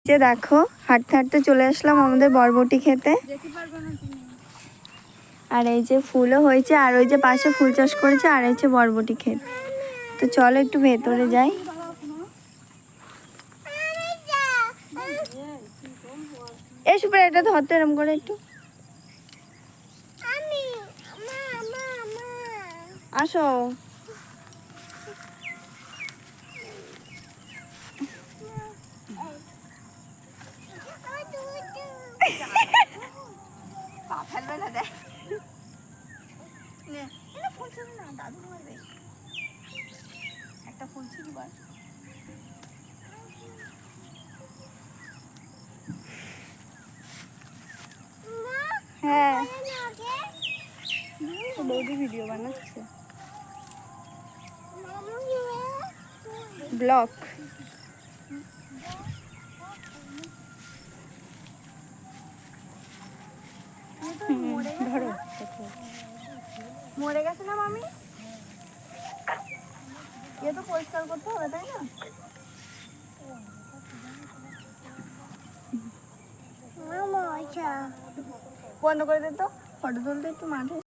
যে দেখো হাঁটতে হাঁটতে চলে আসলাম আমাদের বরবটি খেতে। আর এই যে ফুলও হয়েছে, আর ওই যে পাশে ফুল চাষ করেছে, আর হচ্ছে বরবটি ক্ষেত। তো চলো একটু ভেতরে যাই। এই সুপার এটা ধরতে এরম করে একটু আসো। ফেলবে না, দেখ ফুল ছিল না, দাদু মারবে। একটা ফুল ছিল বল। হ্যাঁ বৌদি ভিডিও বানাচ্ছে, ব্লগ। ধরো মরে গেছে না মামি, এ তো পরিষ্কার করতে হবে তাই না? বন্ধ করে দে তো, ফটো তুলতে একটু মাঠে।